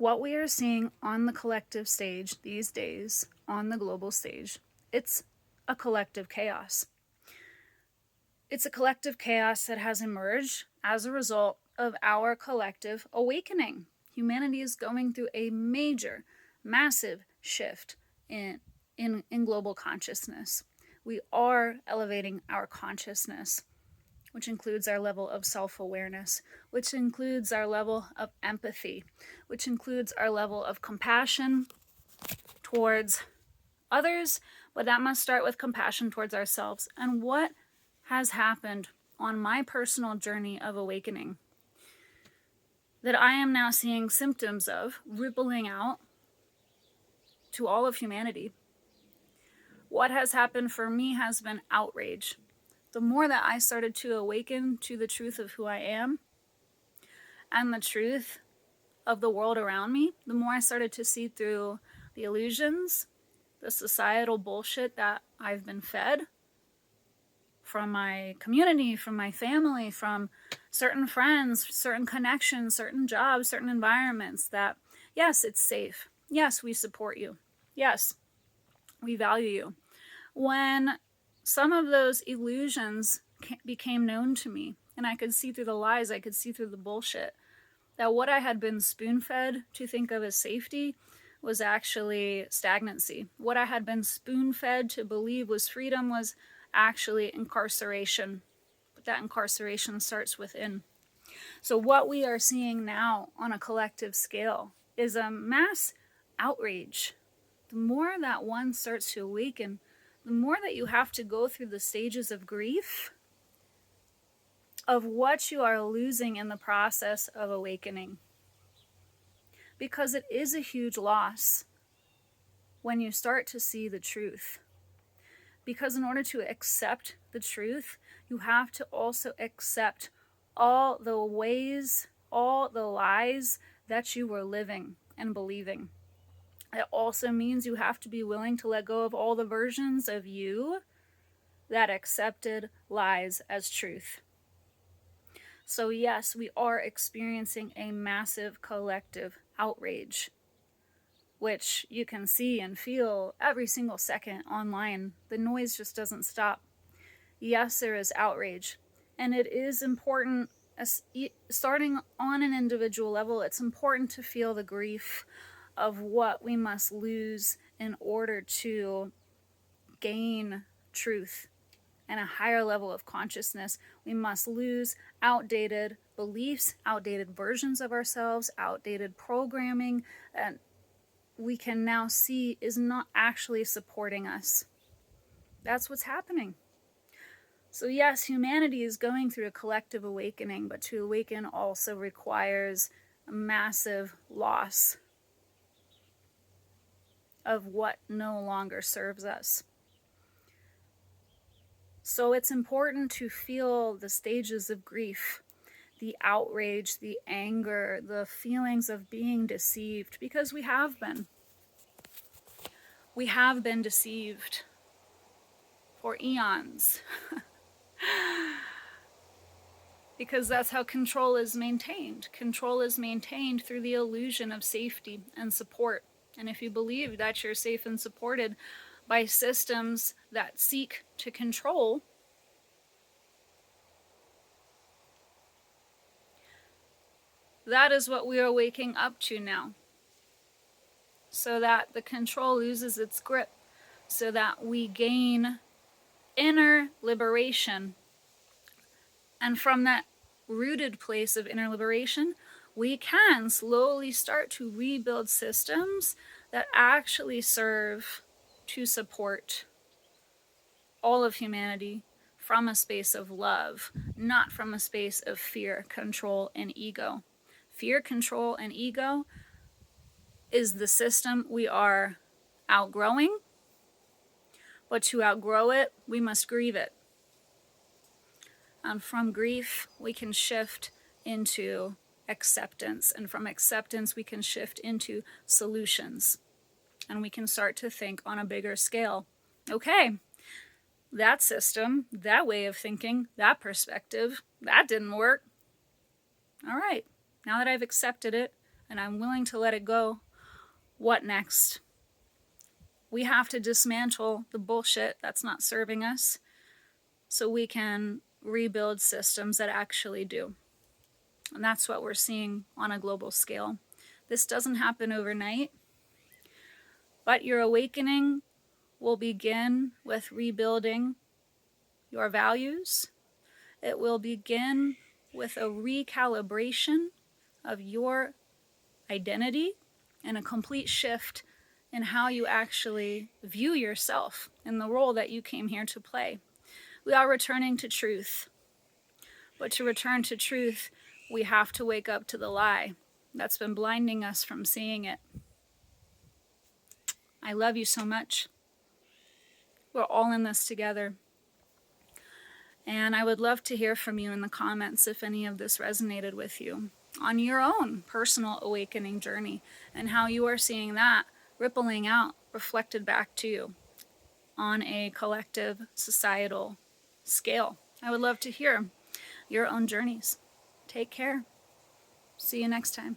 what we are seeing on the collective stage these days, on the global stage, it's a collective chaos. It's a collective chaos that has emerged as a result of our collective awakening. Humanity is going through a major, massive shift in global consciousness. We are elevating our consciousness, which includes our level of self-awareness, which includes our level of empathy, which includes our level of compassion towards others, but that must start with compassion towards ourselves. And what has happened on my personal journey of awakening that I am now seeing symptoms of rippling out to all of humanity. What has happened for me has been outrage. The more that I started to awaken to the truth of who I am and the truth of the world around me, the more I started to see through the illusions, the societal bullshit that I've been fed from my community, from my family, from certain friends, certain connections, certain jobs, certain environments, that yes, it's safe. Yes, we support you. Yes, we value you. When some of those illusions became known to me, and I could see through the lies, I could see through the bullshit, that what I had been spoon-fed to think of as safety was actually stagnancy. What I had been spoon-fed to believe was freedom was actually incarceration. But that incarceration starts within. So what we are seeing now on a collective scale is a mass outrage. The more that one starts to awaken, the more that you have to go through the stages of grief of what you are losing in the process of awakening. Because it is a huge loss when you start to see the truth. Because in order to accept the truth, you have to also accept all the ways, all the lies that you were living and believing. It also means you have to be willing to let go of all the versions of you that accepted lies as truth. So yes, we are experiencing a massive collective outrage, which you can see and feel every single second online. The noise just doesn't stop. Yes, there is outrage, and it is important, starting on an individual level, it's important to feel the grief of what we must lose in order to gain truth and a higher level of consciousness. We must lose outdated beliefs, outdated versions of ourselves, outdated programming that we can now see is not actually supporting us. That's what's happening. So yes, humanity is going through a collective awakening, but to awaken also requires a massive loss of what no longer serves us. So it's important to feel the stages of grief, the outrage, the anger, the feelings of being deceived, because we have been. We have been deceived for eons. Because that's how control is maintained. Control is maintained through the illusion of safety and support. And if you believe that you're safe and supported by systems that seek to control, that is what we are waking up to now. So that the control loses its grip, so that we gain inner liberation. And from that rooted place of inner liberation, we can slowly start to rebuild systems that actually serve to support all of humanity from a space of love, not from a space of fear, control, and ego. Fear, control, and ego is the system we are outgrowing, but to outgrow it, we must grieve it. And from grief, we can shift into acceptance. And from acceptance, we can shift into solutions. And we can start to think on a bigger scale. Okay, that system, that way of thinking, that perspective, that didn't work. All right, now that I've accepted it, and I'm willing to let it go, what next? We have to dismantle the bullshit that's not serving us so we can rebuild systems that actually do. And that's what we're seeing on a global scale. This doesn't happen overnight, but your awakening will begin with rebuilding your values. It will begin with a recalibration of your identity and a complete shift in how you actually view yourself and the role that you came here to play. We are returning to truth. But to return to truth, we have to wake up to the lie that's been blinding us from seeing it. I love you so much. We're all in this together. And I would love to hear from you in the comments if any of this resonated with you on your own personal awakening journey and how you are seeing that rippling out, reflected back to you on a collective societal scale. I would love to hear your own journeys. Take care. See you next time.